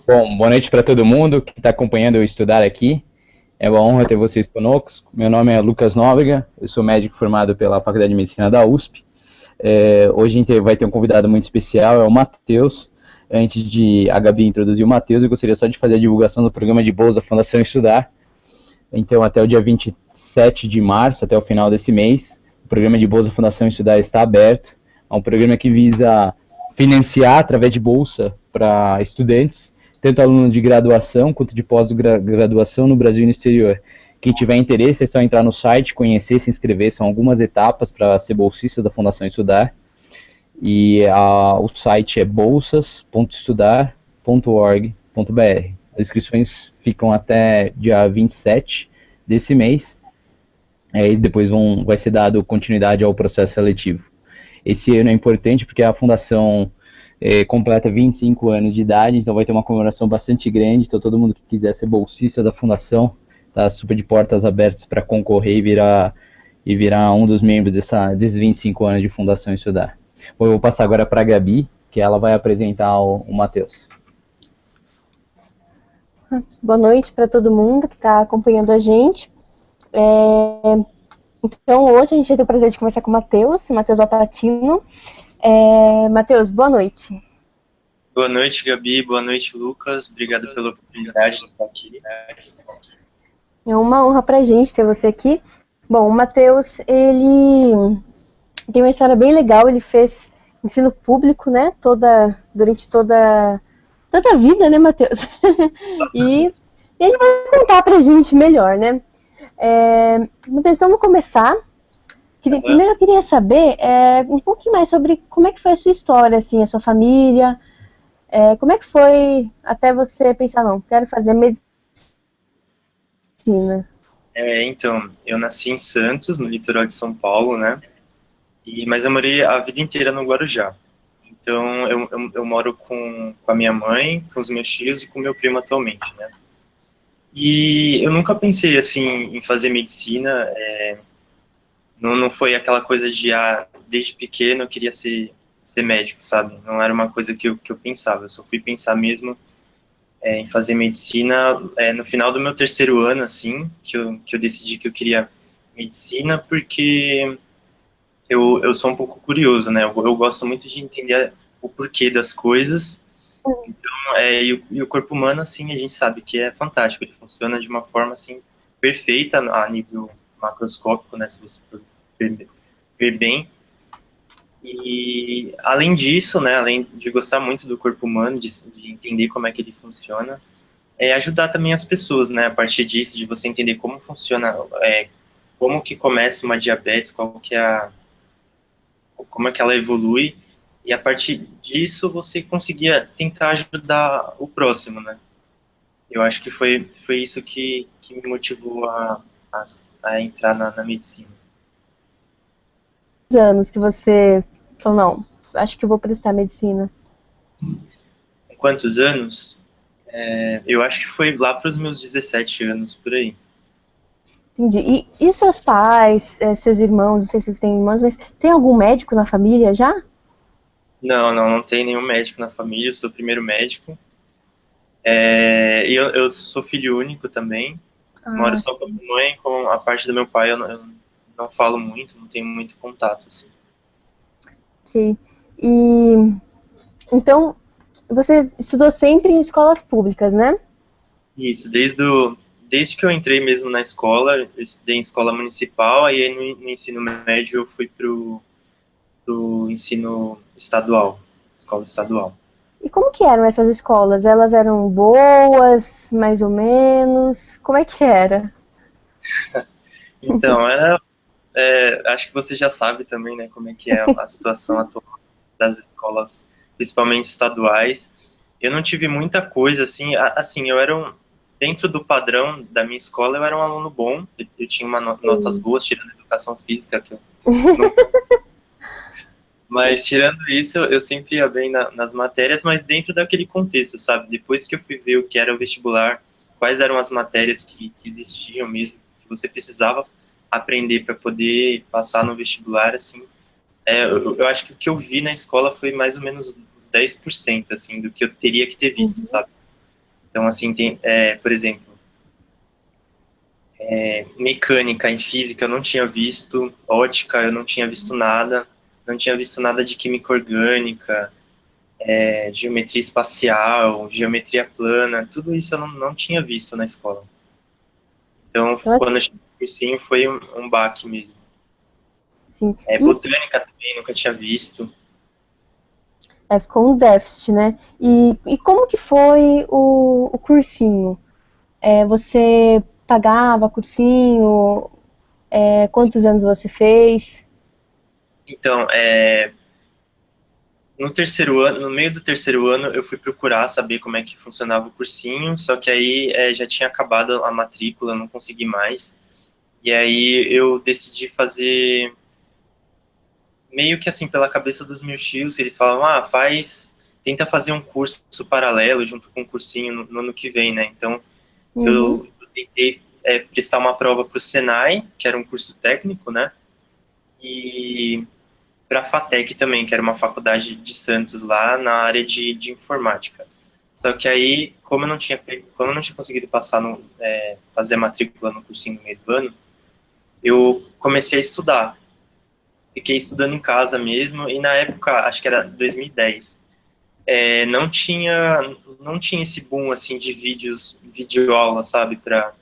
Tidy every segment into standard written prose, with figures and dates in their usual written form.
Bom, boa noite para todo mundo que está acompanhando eu estudar aqui. É uma honra ter vocês conosco. Meu nome é Lucas Nóbrega, eu sou médico formado pela Faculdade de Medicina da USP. Hoje a gente vai ter um convidado muito especial, é o Matheus. Antes de a Gabi introduzir o Matheus, eu gostaria só de fazer a divulgação do programa de bolsa da Fundação Estudar. Então, até o dia 27 de março, até o final desse mês, o programa de bolsa da Fundação Estudar está aberto. É um programa que visa financiar, através de bolsa, para estudantes, tanto alunos de graduação quanto de pós-graduação no Brasil e no exterior. Quem tiver interesse é só entrar no site, conhecer, se inscrever. São algumas etapas para ser bolsista da Fundação Estudar. E o site é bolsas.estudar.org.br. As inscrições ficam até dia 27 desse mês. E depois vai ser dado continuidade ao processo seletivo. Esse ano é importante porque a Fundação completa 25 anos de idade, então vai ter uma comemoração bastante grande. Então todo mundo que quiser ser bolsista da Fundação está super de portas abertas para concorrer e virar um dos membros desses 25 anos de Fundação Estudar. Bom, eu vou passar agora para a Gabi, que ela vai apresentar o Matheus. Boa noite para todo mundo que está acompanhando a gente. Então, hoje a gente vai ter o prazer de conversar com o Matheus Alpatino. Matheus, boa noite. Boa noite, Gabi. Boa noite, Lucas. Obrigado pela oportunidade de estar aqui. É uma honra para a gente ter você aqui. Bom, o Matheus, ele tem uma história bem legal. Ele fez ensino público, né? Durante toda a vida, né, Matheus? E ele vai contar pra gente melhor, né? Matheus, então vamos começar. Primeiro eu queria saber um pouquinho mais sobre como é que foi a sua história, assim, a sua família. Como é que foi até você pensar, não, quero fazer medicina? Então, eu nasci em Santos, no litoral de São Paulo, né? Mas eu morei a vida inteira no Guarujá. Então, eu moro com a minha mãe, com os meus tios e com meu primo atualmente, né? E eu nunca pensei, assim, em fazer medicina. Não foi aquela coisa de, desde pequeno eu queria ser médico, sabe? Não era uma coisa que eu pensava. Eu só fui pensar mesmo em fazer medicina no final do meu terceiro ano, assim, que eu decidi que eu queria medicina, porque eu sou um pouco curioso, né? Eu gosto muito de entender o porquê das coisas. Então, e o corpo humano, assim, a gente sabe que é fantástico. Ele funciona de uma forma, assim, perfeita a nível macroscópico, né? Se você for ver bem. E, além disso, né? Além de gostar muito do corpo humano, de entender como é que ele funciona, ajudar também as pessoas, né? A partir disso, de você entender como funciona, como que começa uma diabetes, como é que ela evolui, e a partir disso você conseguia tentar ajudar o próximo, né? Eu acho que foi isso que me motivou a entrar na medicina. Quantos anos que você falou, não, acho que eu vou prestar medicina? Com quantos anos? Eu acho que foi lá para os meus 17 anos, por aí. Entendi. E os seus pais, seus irmãos, não sei se vocês têm irmãos, mas tem algum médico na família já? Não tem nenhum médico na família, eu sou o primeiro médico. E eu sou filho único também. Moro só com a minha mãe, com a parte do meu pai eu não falo muito, não tenho muito contato, assim. Ok. E então, você estudou sempre em escolas públicas, né? Isso, desde que eu entrei mesmo na escola, eu estudei em escola municipal, aí no ensino médio eu fui pro ensino estadual, escola estadual. E como que eram essas escolas? Elas eram boas, mais ou menos? Como é que era? Então, acho que você já sabe também, né, como é que é a situação atual das escolas, principalmente estaduais. Eu não tive muita coisa, assim, eu era dentro do padrão da minha escola, eu era um aluno bom, eu tinha notas boas, tirando educação física, que eu não. Mas, tirando isso, eu sempre ia bem nas matérias, mas dentro daquele contexto, sabe? Depois que eu fui ver o que era o vestibular, quais eram as matérias que existiam mesmo, que você precisava aprender para poder passar no vestibular, assim, eu acho que o que eu vi na escola foi mais ou menos uns 10%, assim, do que eu teria que ter visto, sabe? Então, assim, tem, por exemplo, mecânica em física eu não tinha visto, ótica eu não tinha visto nada, não tinha visto nada de química orgânica, geometria espacial, geometria plana, tudo isso eu não tinha visto na escola. Então, Então, quando eu cheguei no cursinho, foi um baque mesmo. assim, Botânica também, nunca tinha visto. ficou um déficit, né? E como que foi o cursinho? Você pagava cursinho? Quantos anos você fez? Então, no terceiro ano, no meio do terceiro ano, eu fui procurar saber como é que funcionava o cursinho, só que aí já tinha acabado a matrícula, não consegui mais. E aí eu decidi fazer meio que assim pela cabeça dos meus tios, eles falavam: "Ah, tenta fazer um curso paralelo junto com o cursinho no ano que vem, né?" Então, Uhum. eu tentei prestar uma prova para o Senai, que era um curso técnico, né? E para a FATEC também, que era uma faculdade de Santos lá na área de informática. Só que aí, como eu não tinha conseguido passar fazer a matrícula no cursinho no meio do ano, eu comecei a estudar. Fiquei estudando em casa mesmo, e na época, acho que era 2010, não tinha esse boom assim de videoaula, sabe, para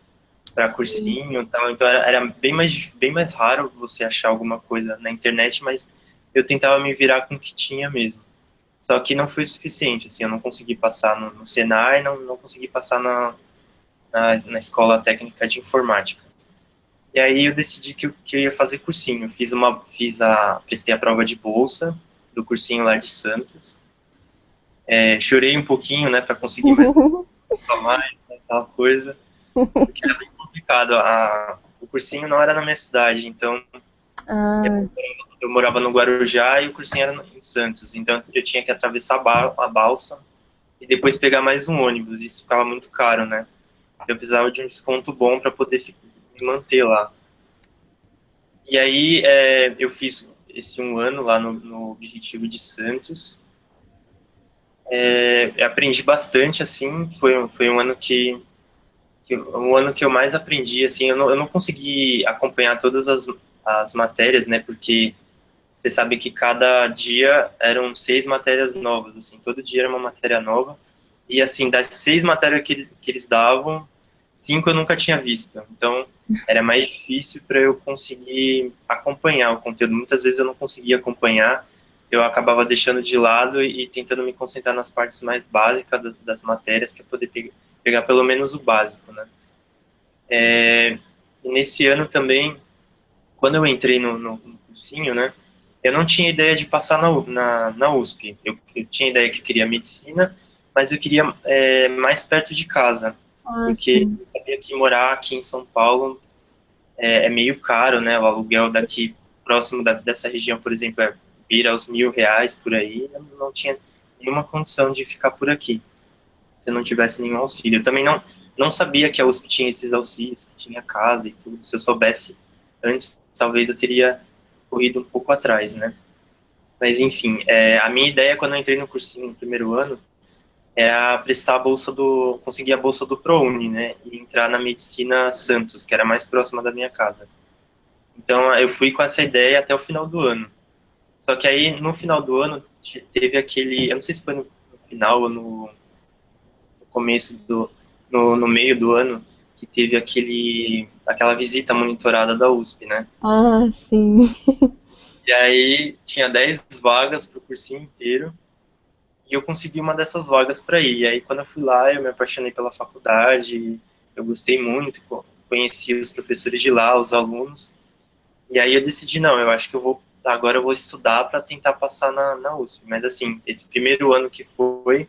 Sim. cursinho e tal. Então era bem mais raro você achar alguma coisa na internet, mas eu tentava me virar com o que tinha mesmo. Só que não foi o suficiente, assim, eu não consegui passar no Senai, não consegui passar na escola técnica de informática. E aí eu decidi que eu ia fazer cursinho. Prestei a prova de bolsa do cursinho lá de Santos. Chorei um pouquinho, né, para conseguir mais bolsa a mais, né, aquela coisa, porque era bem complicado. O cursinho não era na minha cidade, então Ah, eu morava no Guarujá e o cursinho era em Santos. Então eu tinha que atravessar a balsa e depois pegar mais um ônibus. Isso ficava muito caro, né? Então eu precisava de um desconto bom para poder me manter lá. E aí eu fiz esse um ano lá no Objetivo de Santos. Eu aprendi bastante, assim. Foi um ano um ano que eu mais aprendi, assim. Eu não consegui acompanhar todas as matérias, né? Porque você sabe que cada dia eram 6 matérias novas, assim. Todo dia era uma matéria nova. E, assim, das 6 matérias que eles davam, 5 eu nunca tinha visto. Então, era mais difícil para eu conseguir acompanhar o conteúdo. Muitas vezes eu não conseguia acompanhar, eu acabava deixando de lado e tentando me concentrar nas partes mais básicas das matérias para poder pegar pelo menos o básico, né? E nesse ano também, quando eu entrei no cursinho, né, eu não tinha ideia de passar na USP. Eu tinha ideia que eu queria medicina, mas eu queria mais perto de casa, porque sim. eu sabia que morar aqui em São Paulo é meio caro, né? O aluguel daqui próximo dessa região, por exemplo, vira aos R$ 1.000 por aí. Eu não tinha nenhuma condição de ficar por aqui, se eu não tivesse nenhum auxílio. Eu também não sabia que a USP tinha esses auxílios, que tinha casa e tudo. Se eu soubesse antes, talvez eu teria corrido um pouco atrás, né? Mas, enfim, a minha ideia quando eu entrei no cursinho no primeiro ano era prestar conseguir a bolsa do ProUni, né? E entrar na Medicina Santos, que era mais próxima da minha casa. Então, eu fui com essa ideia até o final do ano. Só que aí, no final do ano, teve aquele... Eu não sei se foi no final ou no começo no meio do ano, que teve aquela visita monitorada da USP, né? Ah, sim. E aí tinha 10 vagas para o cursinho inteiro e eu consegui uma dessas vagas para ir. E aí quando eu fui lá, eu me apaixonei pela faculdade, eu gostei muito, conheci os professores de lá, os alunos. E aí eu decidi, não, eu acho que agora eu vou estudar para tentar passar na USP. Mas assim, esse primeiro ano que foi,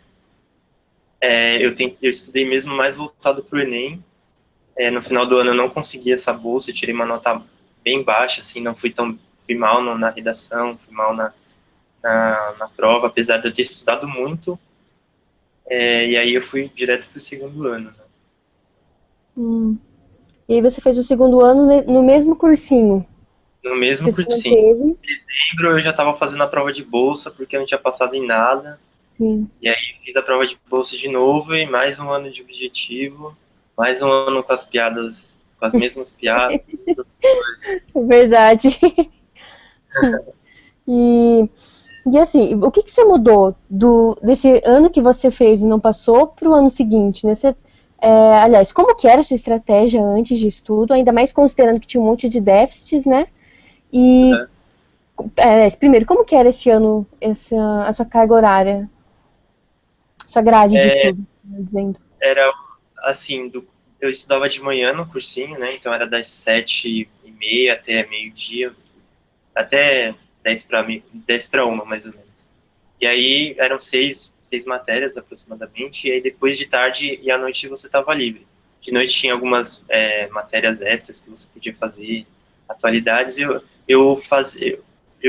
eu estudei mesmo mais voltado para o Enem. No final do ano eu não consegui essa bolsa, eu tirei uma nota bem baixa, assim, não fui mal na redação, fui mal na prova, apesar de eu ter estudado muito, e aí eu fui direto para o segundo ano, né? Hum. E aí você fez o segundo ano no mesmo cursinho. No mesmo Você se cursinho. manteve. Em dezembro eu já estava fazendo a prova de bolsa, porque eu não tinha passado em nada, Sim. E aí fiz a prova de bolsa de novo e mais um ano de objetivo, mais um ano com as piadas, com as mesmas piadas. É verdade. E, e assim, o que que você mudou desse ano que você fez e não passou para o ano seguinte, né? Aliás, como que era a sua estratégia antes de estudo, ainda mais considerando que tinha um monte de déficits, né? E, Uhum. primeiro, como que era esse ano, a sua carga horária, sua grade de É, estudo, melhor dizendo? era assim, eu estudava de manhã no cursinho, né? Então era das 7h30 até meio-dia, até 10 para 1, mais ou menos. E aí eram seis matérias aproximadamente, e aí depois de tarde e à noite você estava livre. De noite tinha algumas matérias extras que você podia fazer, atualidades. Eu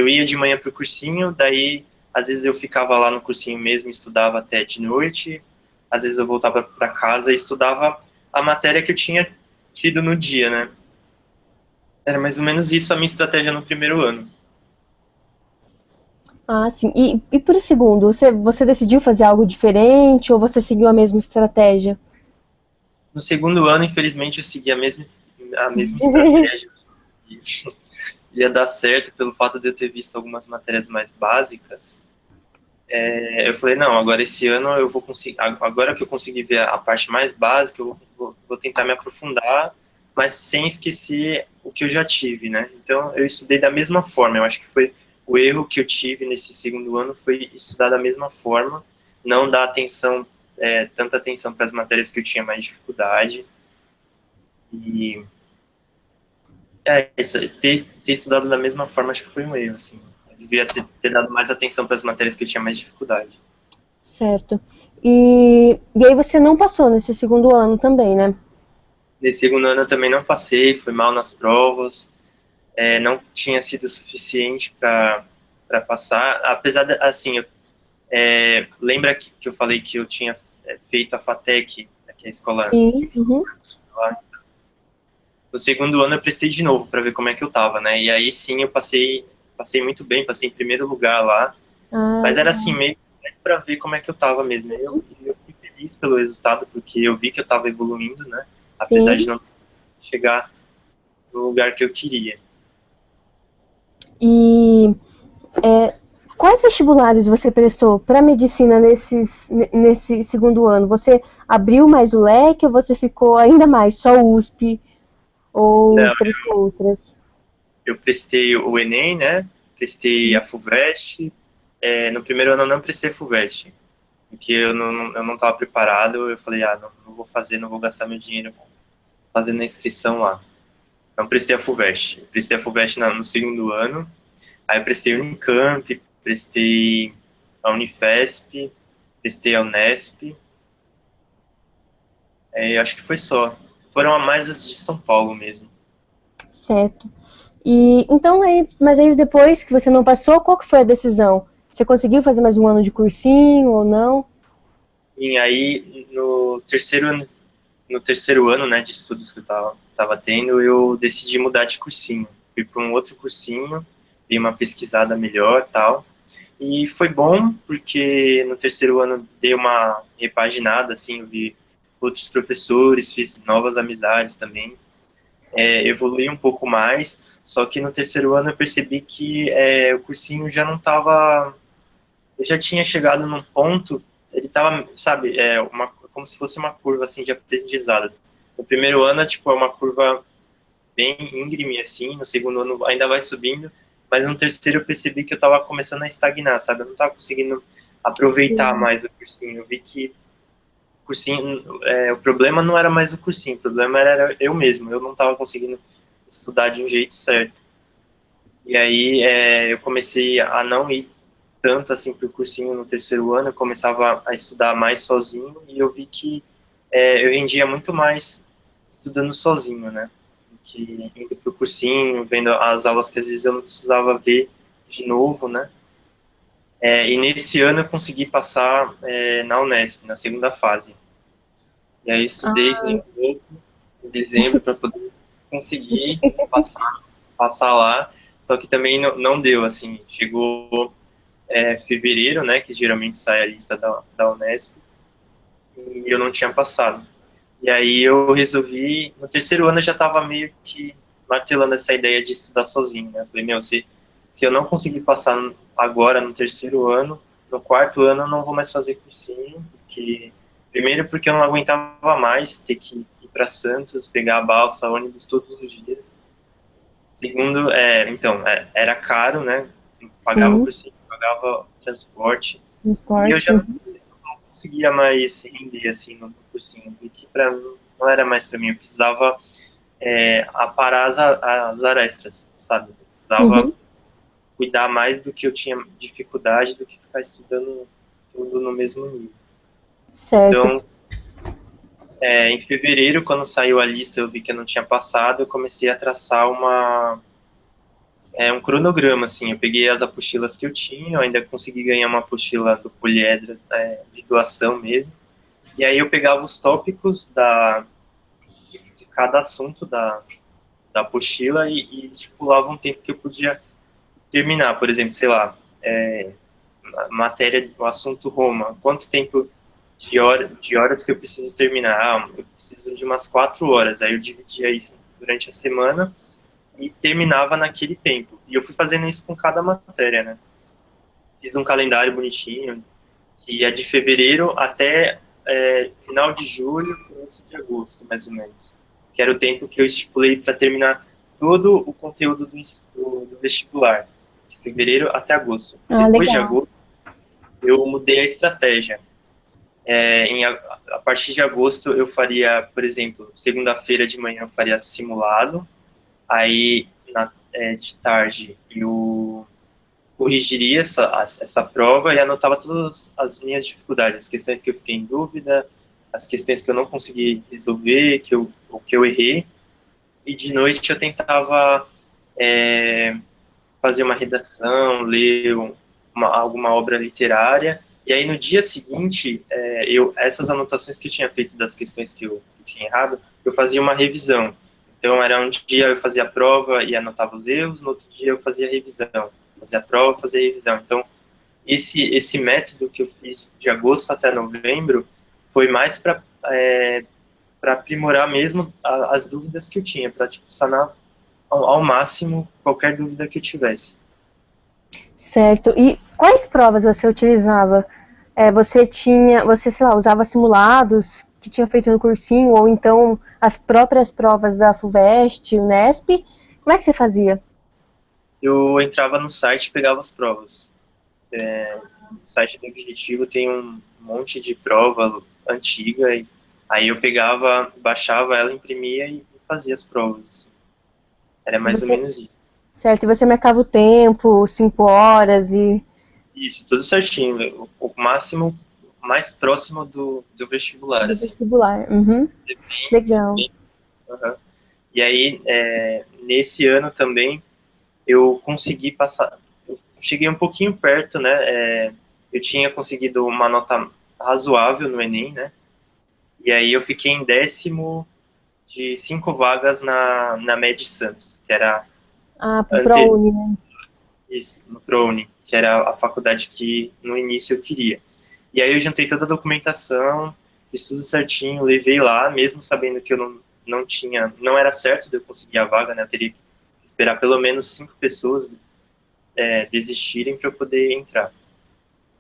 ia de manhã para o cursinho, daí às vezes eu ficava lá no cursinho mesmo, estudava até de noite, às vezes eu voltava para casa e estudava a matéria que eu tinha tido no dia, né? Era mais ou menos isso a minha estratégia no primeiro ano. Ah, sim. E para o segundo, você decidiu fazer algo diferente ou você seguiu a mesma estratégia? No segundo ano, infelizmente, eu segui a mesma estratégia. Ia dar certo pelo fato de eu ter visto algumas matérias mais básicas. Eu falei, não, agora esse ano eu vou conseguir, agora que eu consegui ver a parte mais básica, eu vou tentar me aprofundar, mas sem esquecer o que eu já tive, né? Então, eu estudei da mesma forma. Eu acho que foi o erro que eu tive nesse segundo ano foi estudar da mesma forma, não dar atenção, tanta atenção para as matérias que eu tinha mais dificuldade. E isso, ter estudado da mesma forma acho que foi um erro, assim. Eu devia ter dado mais atenção para as matérias que eu tinha mais dificuldade. Certo. E aí você não passou nesse segundo ano também, né? Nesse segundo ano eu também não passei, fui mal nas provas, não tinha sido suficiente para passar, apesar de, assim, lembra que eu falei que eu tinha feito a FATEC, que é a escola Sim. Uhum. lá? No segundo ano eu prestei de novo para ver como é que eu tava, né? E aí sim eu passei muito bem, passei em primeiro lugar lá. Ah, Mas era assim, meio mais pra ver como é que eu tava mesmo. Eu fiquei feliz pelo resultado, porque eu vi que eu tava evoluindo, né? Apesar de sim. não chegar no lugar que eu queria. E quais vestibulares você prestou para medicina nesse segundo ano? Você abriu mais o leque ou você ficou ainda mais só USP ou Não, prestou outras? eu prestei o Enem, né? Prestei a FUVEST. No primeiro ano eu não prestei a FUVEST, porque eu não tava preparado. Eu falei, não vou fazer, não vou gastar meu dinheiro fazendo a inscrição lá. Não prestei a FUVEST. Eu prestei a FUVEST no segundo ano. Aí eu prestei a Unicamp, prestei a Unifesp, prestei a Unesp, eu acho que foi só. Foram a mais as de São Paulo mesmo. Certo. E então mas aí depois que você não passou, qual que foi a decisão? Você conseguiu fazer mais um ano de cursinho ou não? E aí, no terceiro ano, né, de estudos que eu tava tendo, eu decidi mudar de cursinho. Fui para um outro cursinho, dei uma pesquisada melhor tal. E foi bom, porque no terceiro ano dei uma repaginada, assim, eu vi outros professores, fiz novas amizades também. Evolui um pouco mais, só que no terceiro ano eu percebi que o cursinho já não estava. Eu já tinha chegado num ponto, ele estava, sabe, como se fosse uma curva assim de aprendizado. No primeiro ano, tipo, é uma curva bem íngreme assim, no segundo ano ainda vai subindo, mas no terceiro eu percebi que eu estava começando a estagnar, sabe? Eu não estava conseguindo aproveitar Sim, mais o cursinho. Eu vi que cursinho, o problema não era mais o cursinho, o problema era eu mesmo. Eu não estava conseguindo estudar de um jeito certo. E aí eu comecei a não ir tanto assim para o cursinho no terceiro ano. Eu começava a estudar mais sozinho e eu vi que eu rendia muito mais estudando sozinho, né? Do que indo para o cursinho, vendo as aulas que às vezes eu não precisava ver de novo, né? E nesse ano eu consegui passar na Unesp, na segunda fase. E aí estudei que nem louco em dezembro para poder conseguir passar lá, só que também não deu, assim, chegou fevereiro, né, que geralmente sai a lista da Unesp, e eu não tinha passado. E aí eu resolvi, no terceiro ano eu já estava meio que martelando essa ideia de estudar sozinho, né? Eu falei, meu, se eu não conseguir passar agora no terceiro ano, no quarto ano eu não vou mais fazer cursinho, porque primeiro porque eu não aguentava mais ter que ir para Santos, pegar a balsa, ônibus todos os dias. Segundo, era caro, né? Eu pagava o Sim, cursinho, pagava transporte, e eu transporte. já não conseguia mais render assim no cursinho, porque para mim não era mais para mim, eu precisava aparar as arestas, sabe? Eu precisava Uhum, cuidar mais do que eu tinha dificuldade do que ficar estudando tudo no mesmo nível. certo. Então, em fevereiro, quando saiu a lista, eu vi que eu não tinha passado, eu comecei a traçar um cronograma, assim. Eu peguei as apostilas que eu tinha, eu ainda consegui ganhar uma apostila do Poliedro, de doação mesmo. E aí eu pegava os tópicos de cada assunto da apostila e estipulava um tempo que eu podia terminar. Por exemplo, sei lá, a matéria, o assunto Roma, quanto tempo de horas que eu preciso terminar? Ah, eu preciso de umas 4 horas. Aí eu dividia isso durante a semana e terminava naquele tempo. E eu fui fazendo isso com cada matéria, né? Fiz um calendário bonitinho, que é de fevereiro até final de julho, começo de agosto, mais ou menos. Que era o tempo que eu estipulei para terminar todo o conteúdo do vestibular, de fevereiro até agosto. Ah, Depois de legal. agosto, eu mudei a estratégia. A partir de agosto, eu faria, por exemplo, segunda-feira de manhã eu faria simulado, aí de tarde eu corrigiria essa prova e anotava todas as minhas dificuldades, as questões que eu fiquei em dúvida, as questões que eu não consegui resolver, o que eu errei. E de noite eu tentava fazer uma redação, ler alguma obra literária. E aí no dia seguinte, essas anotações que eu tinha feito das questões que eu tinha errado, eu fazia uma revisão. Então era um dia eu fazia a prova e anotava os erros, no outro dia eu fazia a revisão. Fazia a prova, fazia a revisão. Então esse método que eu fiz de agosto até novembro foi mais para aprimorar mesmo as dúvidas que eu tinha, para tipo, sanar ao máximo qualquer dúvida que eu tivesse. Certo. E quais provas você utilizava? Você, sei lá, usava simulados que tinha feito no cursinho, ou então as próprias provas da FUVEST, Unesp? Como é que você fazia? Eu entrava no site e pegava as provas. O site do Objetivo tem um monte de prova antiga, e aí eu pegava, baixava ela, imprimia e fazia as provas. Assim. Era E mais ou você, menos isso. certo, e você marcava o tempo, 5 horas e Isso, tudo certinho. O máximo, mais próximo do vestibular, do assim. vestibular. Uhum, legal. Bem, aham. E aí, nesse ano também, eu consegui passar. Eu cheguei um pouquinho perto, né? Eu tinha conseguido uma nota razoável no Enem, né? E aí eu fiquei em 10º de 5 vagas na Med Santos, que era Ah, pro ante, ProUni, né? isso, no ProUni, que era a faculdade que no início eu queria. E aí eu juntei toda a documentação, fiz tudo certinho, levei lá, mesmo sabendo que eu não tinha, não era certo de eu conseguir a vaga, né? Eu teria que esperar pelo menos 5 pessoas desistirem para eu poder entrar.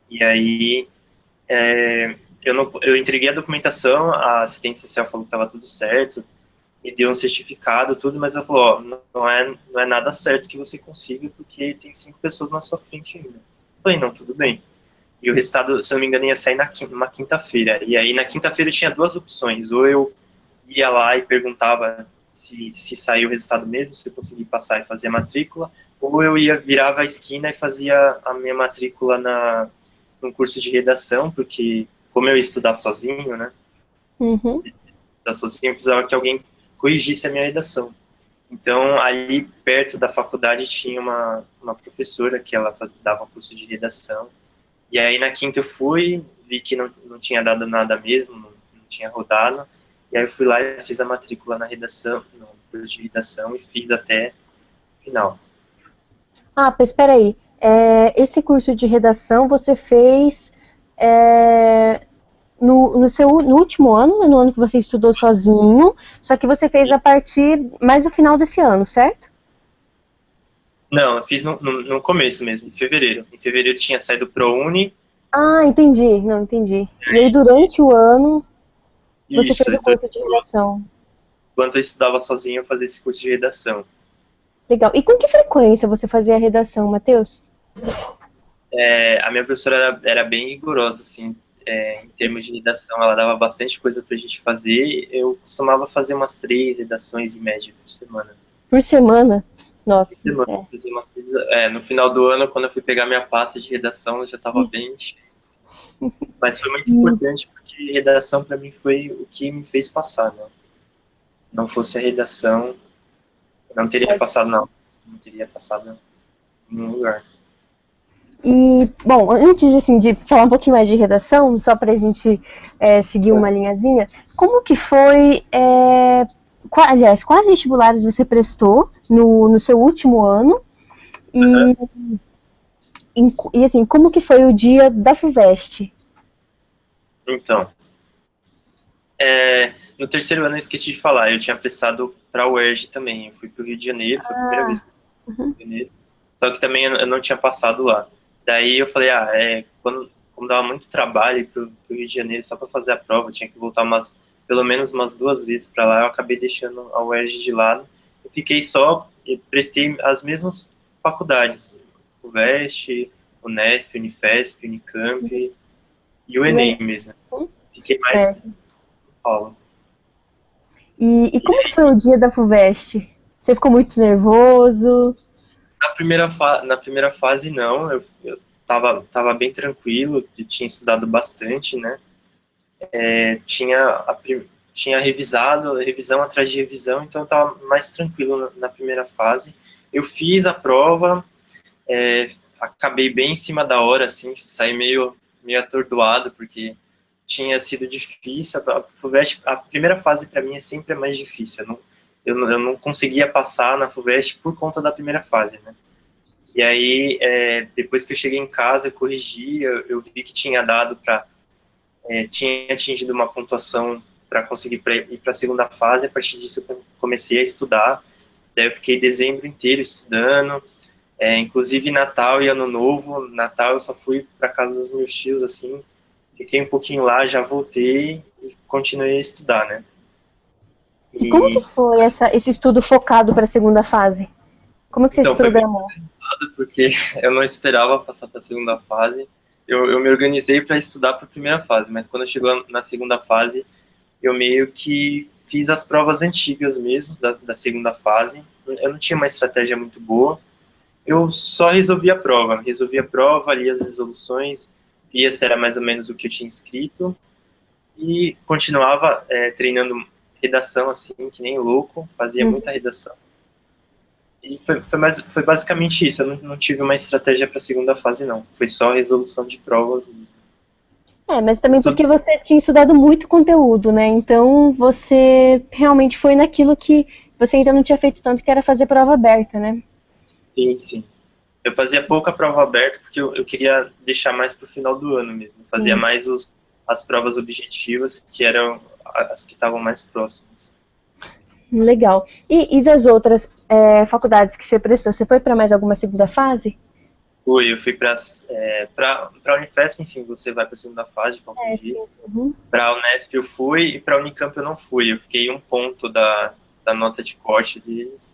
E aí eu entreguei a documentação, a assistente social falou que estava tudo certo, me deu um certificado, tudo, mas ela falou, ó, não é nada certo que você consiga, porque tem 5 pessoas na sua frente ainda. Eu falei, não, tudo bem. E o resultado, se eu não me engano, ia sair numa quinta-feira. E aí na quinta-feira eu tinha duas opções, ou eu ia lá e perguntava se saiu o resultado mesmo, se eu conseguia passar e fazer a matrícula, ou eu virava a esquina e fazia a minha matrícula num curso de redação, porque como eu ia estudar sozinho, né, Uhum. estudar sozinho, eu precisava que alguém corrigisse a minha redação. Então, ali perto da faculdade tinha uma professora que ela dava curso de redação. E aí na quinta eu fui, vi que não tinha dado nada mesmo, não tinha rodado. E aí eu fui lá e fiz a matrícula na redação, no curso de redação e fiz até o final. Ah, pois espera aí. esse curso de redação você fez no último ano, né, no ano que você estudou sozinho, só que você fez a partir mais do final desse ano, certo? Não, eu fiz no começo mesmo, em fevereiro. Em fevereiro tinha saído pro ProUni. Ah, entendi. Não, entendi. E aí, durante o ano, você Isso, fez o curso de redação. enquanto eu estudava sozinho, eu fazia esse curso de redação. Legal. E com que frequência você fazia a redação, Matheus? A minha professora era bem rigorosa, assim, em termos de redação. Ela dava bastante coisa pra gente fazer. Eu costumava fazer umas 3 redações em média por semana. Por semana? Nossa. Semana, fazia umas 3, no final do ano, quando eu fui pegar minha pasta de redação, eu já estava bem cheio. Mas foi muito importante, porque redação para mim foi o que me fez passar, né? Se não fosse a redação, eu não teria passado, não. Não teria passado em nenhum lugar. E, bom, antes assim, de falar um pouquinho mais de redação, só para a gente seguir uma linhazinha, como que foi, aliás, quais vestibulares você prestou no seu último ano? E assim, como que foi o dia da FUVEST? Então, no terceiro ano eu esqueci de falar, eu tinha prestado para a UERJ também. Eu fui para o Rio de Janeiro, foi a primeira vez que eu fui pro Rio de Janeiro. Só que também eu não tinha passado lá. Daí eu falei, como dava muito trabalho pro Rio de Janeiro só para fazer a prova, eu tinha que voltar pelo menos umas 2 vezes para lá, eu acabei deixando a UERJ de lado. Eu fiquei e prestei as mesmas faculdades, UVEST, Unesp, Unifesp, Unicamp e o Enem mesmo. Fiquei mais em São Paulo. E como que foi o dia da FUVEST? Você ficou muito nervoso? Na primeira fase, não. Eu tava bem tranquilo, eu tinha estudado bastante, né? Tinha revisado, revisão atrás de revisão, então eu tava mais tranquilo na primeira fase. Eu fiz a prova, acabei bem em cima da hora, assim, saí meio atordoado, porque tinha sido difícil. A primeira fase para mim é sempre a mais difícil. Eu não conseguia passar na FUVEST por conta da primeira fase, né? E aí, depois que eu cheguei em casa, eu corrigi, eu vi que tinha dado tinha atingido uma pontuação para conseguir ir para a segunda fase. A partir disso, eu comecei a estudar. Daí eu fiquei dezembro inteiro estudando, inclusive Natal e Ano Novo. Natal eu só fui para casa dos meus tios, assim, fiquei um pouquinho lá, já voltei e continuei a estudar, né? E como que foi esse estudo focado para a segunda fase? Como que você se programou? Porque eu não esperava passar para a segunda fase. Eu me organizei para estudar para a primeira fase, mas quando chegou na segunda fase, eu meio que fiz as provas antigas mesmo, da segunda fase. Eu não tinha uma estratégia muito boa. Eu só resolvi a prova, ali as resoluções, via se era mais ou menos o que eu tinha escrito, e continuava treinando redação, assim, que nem louco, fazia muita redação. E foi basicamente isso. Eu não tive uma estratégia para a segunda fase, não. Foi só resolução de provas mesmo. Mas também porque você tinha estudado muito conteúdo, né? Então você realmente foi naquilo que você ainda não tinha feito tanto, que era fazer prova aberta, né? Sim, sim. Eu fazia pouca prova aberta porque eu queria deixar mais para o final do ano mesmo. Eu fazia mais as provas objetivas, que eram as que estavam mais próximas. Legal. E das outras faculdades que você prestou, você foi para mais alguma segunda fase? Eu fui para a Unifesp, enfim, você vai para a segunda fase de qualquer jeito. Para a Unesp eu fui, e para a Unicamp eu não fui. Eu fiquei 1 ponto da nota de corte deles.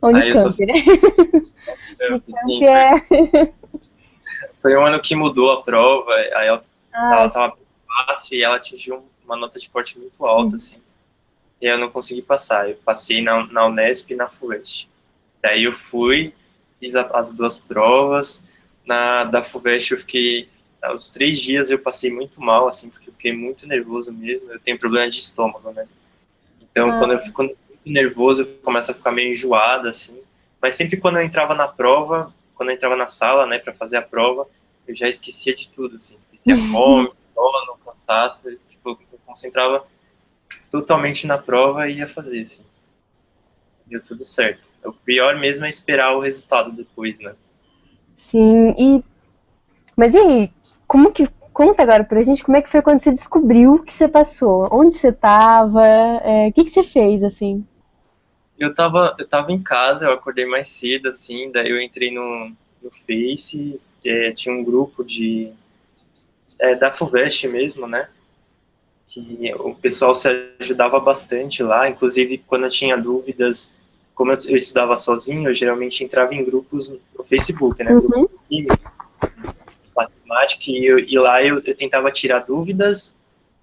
Unicamp, né? Unicamp foi um ano que mudou a prova, aí ela tava fácil e ela atingiu uma nota de corte muito alta, assim. E eu não consegui passar. Eu passei na Unesp e na FUVEST. Daí eu fui, fiz as 2 provas. Da FUVEST eu fiquei... Os 3 dias eu passei muito mal, assim, porque eu fiquei muito nervoso mesmo. Eu tenho problema de estômago, né? Então, quando eu fico muito nervoso, eu começo a ficar meio enjoado, assim. Mas sempre quando eu entrava na prova, quando eu entrava na sala, né, para fazer a prova, eu já esquecia de tudo, assim. Esquecia a fome, sono, cansaço. Tipo, eu concentrava totalmente na prova e ia fazer, assim. Deu tudo certo. O pior mesmo é esperar o resultado depois, né? Sim, mas e aí? Conta agora pra gente como é que foi quando você descobriu que você passou? Onde você tava? O que que você fez, assim? Eu tava em casa, eu acordei mais cedo, assim, daí eu entrei no Face, tinha um grupo da FUVEST mesmo, né? Que o pessoal se ajudava bastante lá, inclusive quando eu tinha dúvidas, como eu estudava sozinho, eu geralmente entrava em grupos no Facebook, né? Grupo Uhum, de química, matemática, e lá eu tentava tirar dúvidas,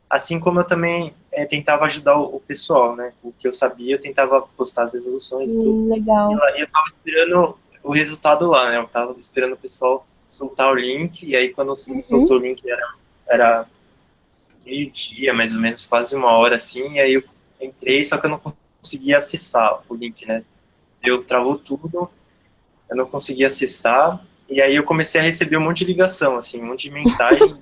assim como eu também tentava ajudar o pessoal, né? O que eu sabia, eu tentava postar as resoluções e tudo. E legal. lá eu tava esperando o resultado lá, né? Eu tava esperando o pessoal soltar o link, e aí quando Uhum. soltou o link era meio-dia, mais ou menos, quase uma hora assim, e aí eu entrei, só que eu não conseguia acessar o link, né? Travou tudo, eu não conseguia acessar, e aí eu comecei a receber um monte de ligação, assim, um monte de mensagem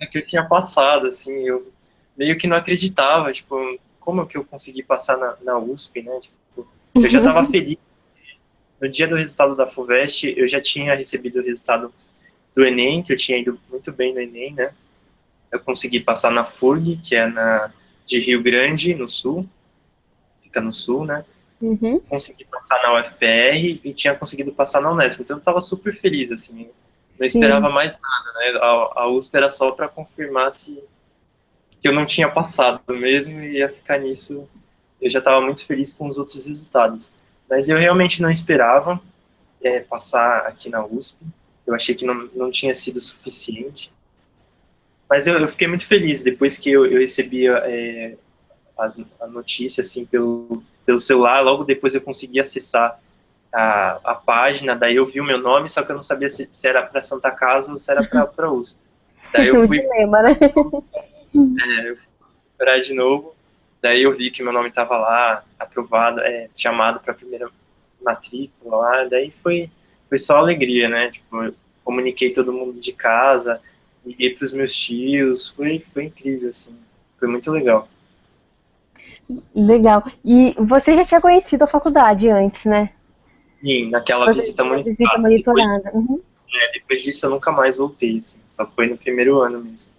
que eu tinha passado, assim, eu meio que não acreditava, tipo, como que eu consegui passar na USP, né? Tipo, eu já estava feliz. No dia do resultado da FUVEST, eu já tinha recebido o resultado do Enem, que eu tinha ido muito bem no Enem, né? Eu consegui passar na FURG, que é de Rio Grande, no Sul, fica no Sul, né? Uhum. Consegui passar na UFPR e tinha conseguido passar na Unesp. Então eu estava super feliz, assim. Não esperava Sim. mais nada, né? A USP era só para confirmar se que eu não tinha passado mesmo e ia ficar nisso. Eu já estava muito feliz com os outros resultados. Mas eu realmente não esperava passar aqui na USP. Eu achei que não tinha sido suficiente. Mas eu fiquei muito feliz depois que eu recebi a notícia assim pelo celular. Logo depois eu consegui acessar a página. Daí eu vi o meu nome, só que eu não sabia se era para Santa Casa ou se era para USP. Daí eu O fui, dilema, né? eu fui procurar de novo. Daí eu vi que meu nome estava lá, aprovado, chamado para a primeira matrícula lá. Daí foi só alegria, né? Tipo, eu comuniquei todo mundo de casa, liguei para os meus tios, foi incrível, assim. Foi muito legal. Legal. E você já tinha conhecido a faculdade antes, né? E naquela Você visita tinha visita monitorada. monitorada. Uhum. Depois disso eu nunca mais voltei, assim. Só foi no primeiro ano mesmo.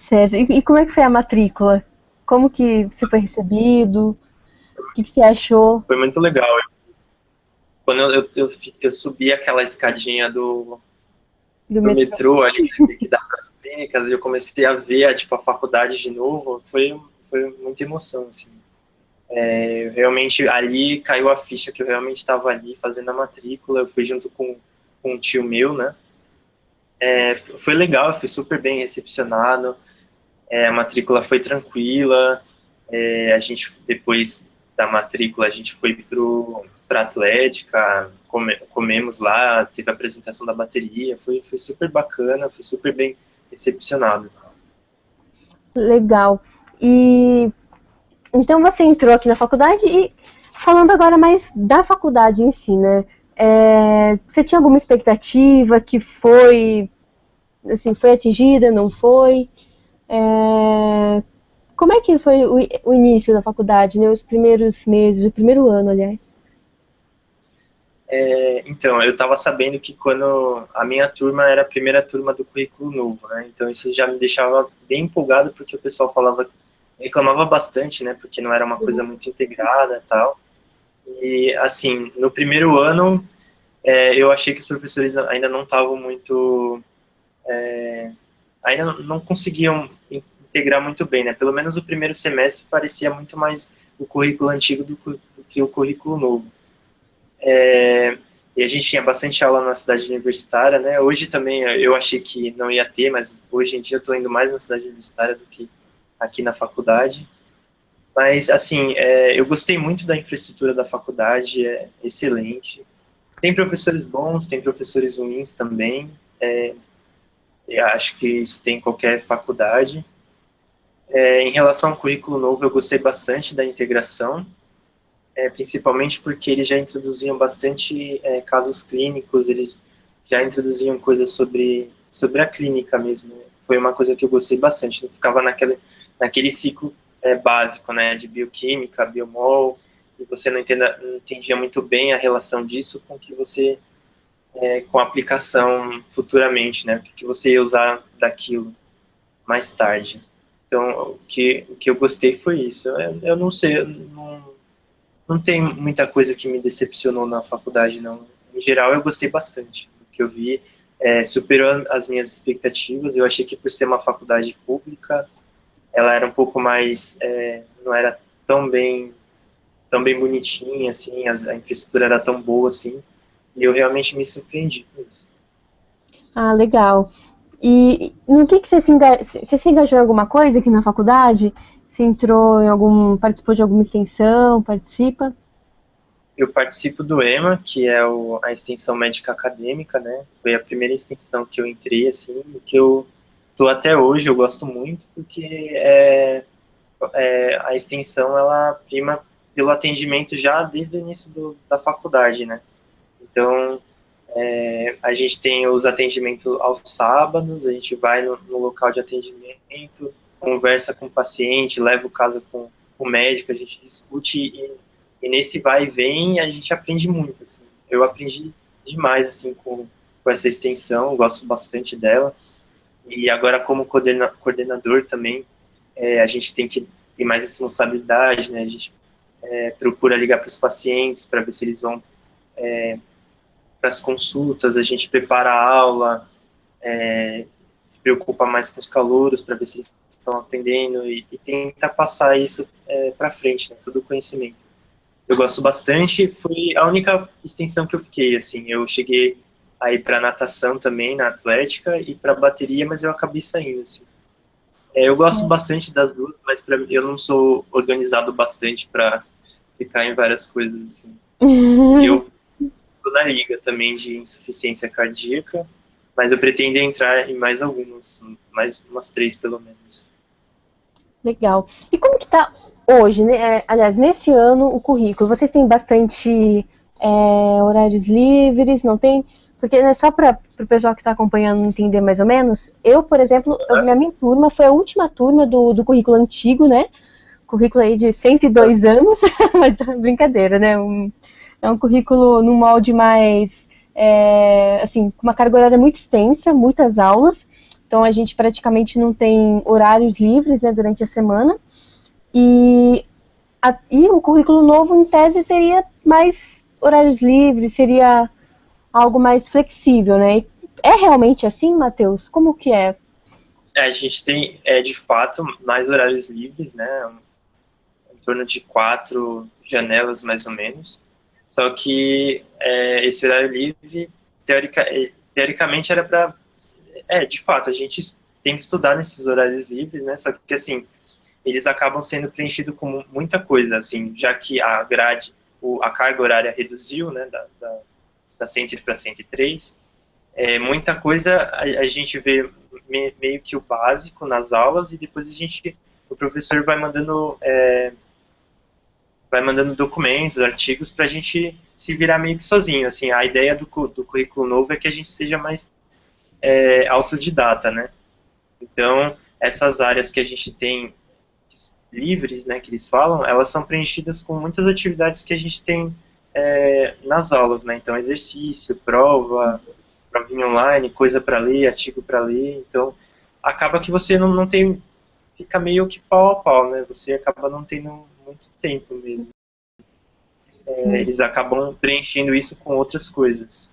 Certo. E como é que foi a matrícula? Como que você foi recebido? O que que você achou Foi muito legal. Quando eu subi aquela escadinha do do metrô? metrô ali, né, que dá para as clínicas, e eu comecei a ver tipo, a faculdade de novo, foi muita emoção, assim. Realmente, ali caiu a ficha que eu realmente estava ali fazendo a matrícula, eu fui junto com um tio meu, né? Foi legal, eu fui super bem recepcionado, a matrícula foi tranquila, a gente, depois da matrícula, a gente foi para Atlética, comemos lá, teve a apresentação da bateria, foi super bacana, foi super bem recepcionado. Legal. E então você entrou aqui na faculdade e falando agora mais da faculdade em si, né? Você tinha alguma expectativa que foi assim, foi atingida, não foi? É, como é que foi o início da faculdade, né? Os primeiros meses, o primeiro ano, aliás. Então, eu estava sabendo que quando a minha turma era a primeira turma do currículo novo, né? Então isso já me deixava bem empolgado porque o pessoal reclamava bastante, né? Porque não era uma coisa muito integrada e tal. E assim, no primeiro ano, eu achei que os professores ainda não estavam muito, ainda não conseguiam integrar muito bem, né? Pelo menos o primeiro semestre parecia muito mais o currículo antigo do que o currículo novo. E a gente tinha bastante aula na cidade universitária, né? Hoje também eu achei que não ia ter, mas hoje em dia eu estou indo mais na cidade universitária do que aqui na faculdade. Mas, assim, eu gostei muito da infraestrutura da faculdade, é excelente. Tem professores bons, tem professores ruins também. Eu acho que isso tem em qualquer faculdade. Em relação ao currículo novo, eu gostei bastante da integração, principalmente porque eles já introduziam bastante casos clínicos, eles já introduziam coisas sobre a clínica mesmo. Foi uma coisa que eu gostei bastante, não ficava naquele ciclo básico, né, de bioquímica, biomol, e você não entendia muito bem a relação disso com o que você com aplicação futuramente, né? O que você ia usar daquilo mais tarde. Então, o que eu gostei foi isso. Eu não sei, não tem muita coisa que me decepcionou na faculdade, não. Em geral, eu gostei bastante do que eu vi. Superou as minhas expectativas. Eu achei que, por ser uma faculdade pública, ela era um pouco mais, não era tão bem bonitinha, assim, a infraestrutura era tão boa, assim, e eu realmente me surpreendi com isso. Ah, legal. E no que você se engajou em alguma coisa aqui na faculdade? Você entrou em participou de alguma extensão, participa? Eu participo do EMA, que é a extensão médica acadêmica, né? Foi a primeira extensão que eu entrei, assim, e que eu tô até hoje, eu gosto muito, porque a extensão, ela prima pelo atendimento já desde o início da faculdade, né? Então, a gente tem os atendimentos aos sábados, a gente vai no local de atendimento, conversa com o paciente, leva o caso com o médico, a gente discute e nesse vai e vem a gente aprende muito. Assim. Eu aprendi demais assim com essa extensão, gosto bastante dela. E agora como coordenador também, a gente tem que ter mais responsabilidade, né? A gente procura ligar para os pacientes para ver se eles vão para as consultas, a gente prepara a aula, se preocupa mais com os calouros para ver se eles estão aprendendo e tenta passar isso para frente, né, todo o conhecimento. Eu gosto bastante, foi a única extensão que eu fiquei, assim, eu cheguei a ir para natação também, na atlética, e para bateria, mas eu acabei saindo, assim. Eu gosto bastante das duas, mas eu não sou organizado bastante para ficar em várias coisas, assim. E eu tô na liga também de insuficiência cardíaca, mas eu pretendo entrar em mais algumas, mais umas 3 pelo menos. Legal. E como que tá hoje, né? Aliás, nesse ano, o currículo? Vocês têm bastante horários livres, não tem? Porque, né, só para o pessoal que está acompanhando entender mais ou menos, eu, por exemplo, minha turma foi a última turma do currículo antigo, né? Currículo aí de 102 anos, mas brincadeira, né? É um currículo num molde mais, assim, com uma carga horária muito extensa, muitas aulas. Então a gente praticamente não tem horários livres, né, durante a semana. E o currículo novo, em tese, teria mais horários livres, seria algo mais flexível, né? É realmente assim, Matheus? Como que é? A gente tem, de fato, mais horários livres, né? Em torno de 4 janelas, mais ou menos. Só que esse horário livre, teoricamente, era para... de fato, a gente tem que estudar nesses horários livres, né? Só que, assim, eles acabam sendo preenchidos com muita coisa, assim, já que a grade, a carga horária reduziu, né, da 100 para 103, muita coisa a gente vê meio que o básico nas aulas e depois o professor vai mandando documentos, artigos para a gente se virar meio que sozinho, assim, a ideia do currículo novo é que a gente seja mais autodidata, né, então essas áreas que a gente tem livres, né, que eles falam, elas são preenchidas com muitas atividades que a gente tem nas aulas, né, então exercício, provinha online, coisa para ler, artigo para ler, então acaba que você não tem, fica meio que pau a pau, né, você acaba não tendo muito tempo mesmo. Eles acabam preenchendo isso com outras coisas.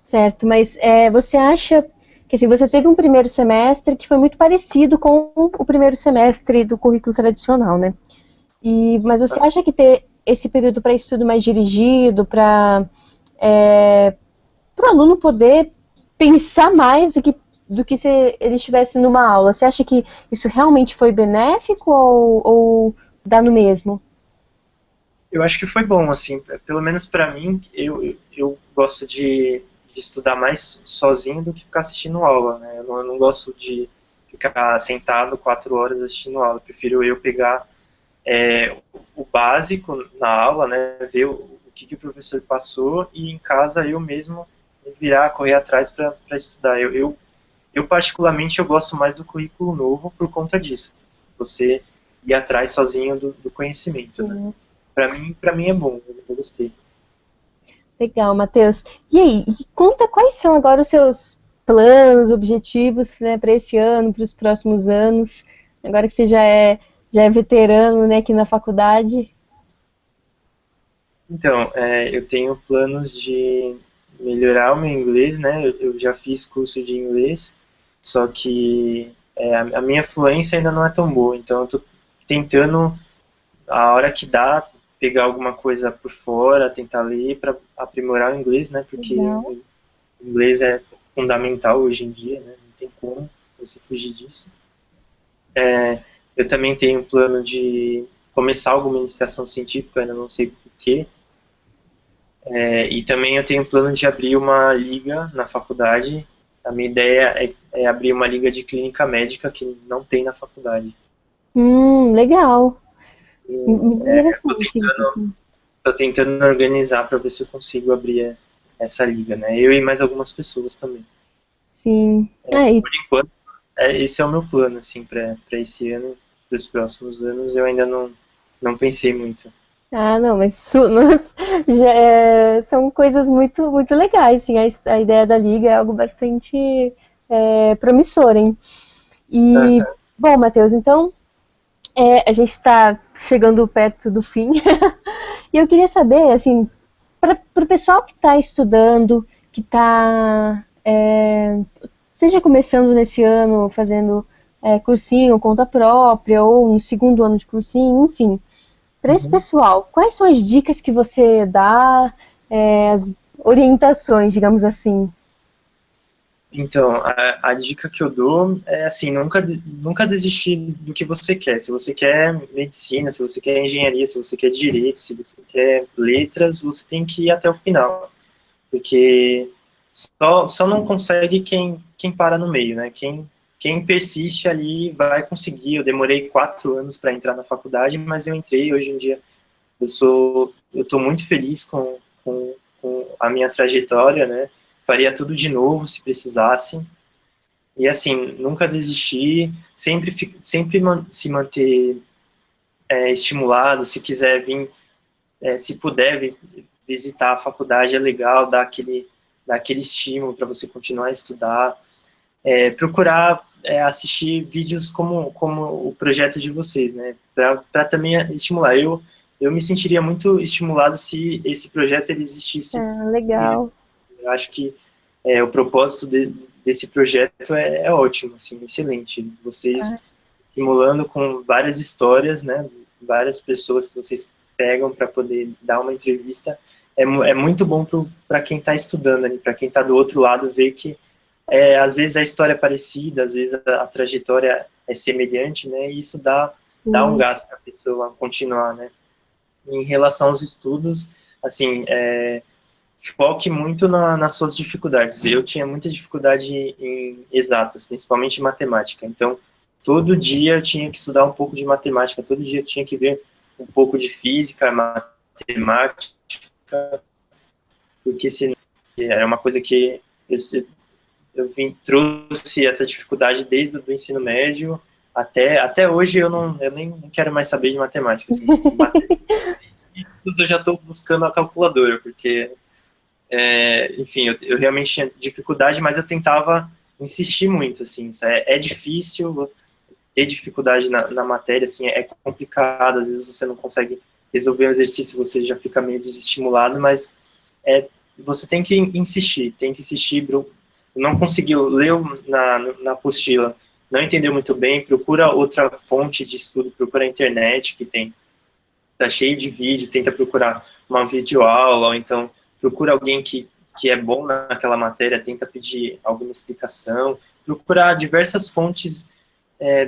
Certo, mas você acha que assim, você teve um primeiro semestre que foi muito parecido com o primeiro semestre do currículo tradicional, né? Mas você acha que ter esse período para estudo mais dirigido, para o aluno poder pensar mais do que se ele estivesse numa aula, você acha que isso realmente foi benéfico ou dá no mesmo? Eu acho que foi bom, assim, pelo menos para mim, eu gosto de estudar mais sozinho do que ficar assistindo aula, né? Eu não gosto de ficar sentado 4 horas assistindo aula, eu prefiro eu pegar o básico na aula, né? Ver o que o professor passou e em casa eu mesmo me virar, correr atrás para estudar. Eu particularmente eu gosto mais do currículo novo por conta disso. Você ir atrás sozinho do conhecimento, né? Para mim é bom, eu gostei. Legal, Matheus. E aí, conta quais são agora os seus planos, objetivos, né, para esse ano, para os próximos anos, agora que você já é veterano, né, aqui na faculdade. Então, eu tenho planos de melhorar o meu inglês, né? Eu já fiz curso de inglês, só que a minha fluência ainda não é tão boa, então eu tô tentando, a hora que dá, pegar alguma coisa por fora, tentar ler para aprimorar o inglês, né? Porque Legal. o inglês é fundamental hoje em dia, né? Não tem como você fugir disso. Eu também tenho um plano de começar alguma iniciação científica, ainda não sei por quê. E também eu tenho um plano de abrir uma liga na faculdade. A minha ideia é abrir uma liga de clínica médica que não tem na faculdade. Legal. Estou Interessante isso, tentando, assim. tô tentando organizar para ver se eu consigo abrir essa liga, né? Eu e mais algumas pessoas também. Sim. Ah, Por enquanto, esse é o meu plano, assim, para esse ano, para os próximos anos. Eu ainda não pensei muito. não, mas são coisas muito, muito legais, sim. A ideia da liga é algo bastante promissor, hein? E, Aham. bom, Matheus, então a gente está chegando perto do fim. E eu queria saber, assim, para o pessoal que está estudando, que está, seja começando nesse ano, fazendo cursinho, conta própria, ou no segundo ano de cursinho, enfim, para esse Uhum. pessoal, quais são as dicas que você dá, as orientações, digamos assim? Então, a dica que eu dou é assim, nunca desistir do que você quer. Se você quer medicina, se você quer engenharia, se você quer direito, se você quer letras, você tem que ir até o final. Porque só não consegue quem para no meio, né? Quem persiste ali vai conseguir. Eu demorei 4 anos para entrar na faculdade, mas eu entrei. Hoje em dia eu estou muito feliz com a minha trajetória, né? Faria tudo de novo se precisasse. E assim, nunca desistir, sempre se manter estimulado, se quiser vir, se puder visitar a faculdade é legal, dar aquele estímulo para você continuar a estudar, procurar assistir vídeos como o projeto de vocês, né, para também estimular. Eu me sentiria muito estimulado se esse projeto ele existisse. Ah, legal. Eu acho que o propósito desse projeto é ótimo, assim, excelente. Vocês Ah, estimulando com várias histórias, né? Várias pessoas que vocês pegam para poder dar uma entrevista. É muito bom para quem está estudando ali, para quem está do outro lado, ver que às vezes a história é parecida, às vezes a trajetória é semelhante, né? E isso dá um sim. gás para a pessoa continuar, né? Em relação aos estudos, assim, foque muito nas suas dificuldades. Eu tinha muita dificuldade em exatas, principalmente em matemática. Então, todo dia eu tinha que estudar um pouco de matemática, todo dia eu tinha que ver um pouco de física, matemática, porque senão era uma coisa que trouxe essa dificuldade desde o ensino médio até hoje eu nem quero mais saber de matemática. Assim, eu já estou buscando a calculadora, porque enfim, eu realmente tinha dificuldade, mas eu tentava insistir muito, assim, é difícil ter dificuldade na matéria, assim, é complicado, às vezes você não consegue resolver um exercício, você já fica meio desestimulado, mas é, você tem que insistir, não conseguiu, leu na apostila, não entendeu muito bem, procura outra fonte de estudo, procura a internet, que tá cheio de vídeo, tenta procurar uma videoaula, ou então procura alguém que é bom naquela matéria, tenta pedir alguma explicação, procurar diversas fontes,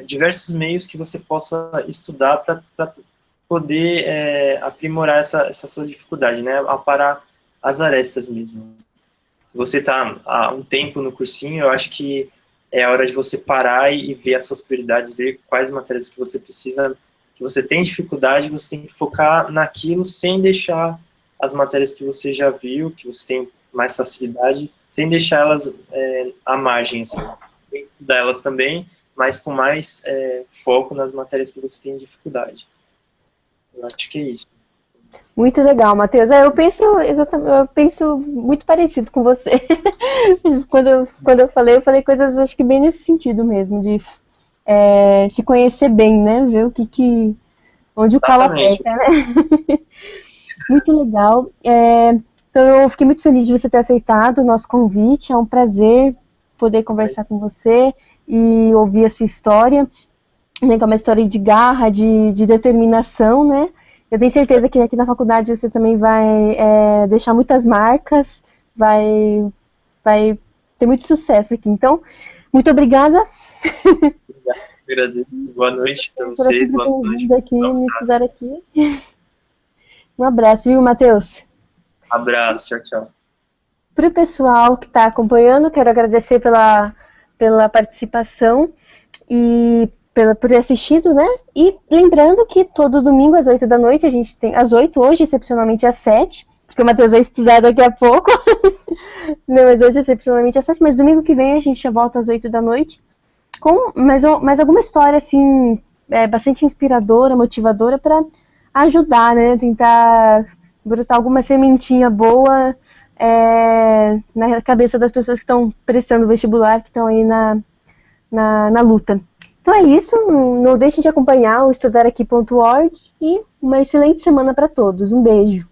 diversos meios que você possa estudar para poder aprimorar essa sua dificuldade, né? Aparar as arestas mesmo. Se você está há um tempo no cursinho, eu acho que é a hora de você parar e ver as suas prioridades, ver quais matérias que você precisa, que você tem dificuldade, você tem que focar naquilo sem deixar as matérias que você já viu, que você tem mais facilidade, sem deixar elas à margem, assim. Tem que estudar elas também, mas com mais foco nas matérias que você tem dificuldade. Eu acho que é isso. Muito legal, Matheus. Eu penso exatamente, eu penso muito parecido com você. Quando eu falei coisas, acho que bem nesse sentido mesmo, de se conhecer bem, né? Ver onde o calo Exatamente. aperta, né? Muito legal. Então eu fiquei muito feliz de você ter aceitado o nosso convite. É um prazer poder conversar com você e ouvir a sua história. Né, que é uma história de garra, de determinação, né? Eu tenho certeza que aqui na faculdade você também vai deixar muitas marcas, vai ter muito sucesso aqui. Então, muito obrigada Obrigado, agradeço. Boa noite para por vocês, sempre boa ter noite. vindo aqui, Um me abraço. estudar aqui. Um abraço, viu, Matheus? Abraço, tchau, tchau. Para o pessoal que está acompanhando, quero agradecer pela participação e por ter assistido, né? E lembrando que todo domingo às 8 da noite, a gente tem às 8, hoje excepcionalmente às 7, porque o Matheus vai estudar daqui a pouco. Não, mas hoje excepcionalmente às 7, mas domingo que vem a gente já volta às 8 da noite com mais alguma história assim, bastante inspiradora, motivadora para ajudar, né? Tentar brotar alguma sementinha boa na cabeça das pessoas que estão prestando o vestibular, que estão aí na luta. Então é isso, não deixem de acompanhar o estudaraqui.org e uma excelente semana para todos. Um beijo.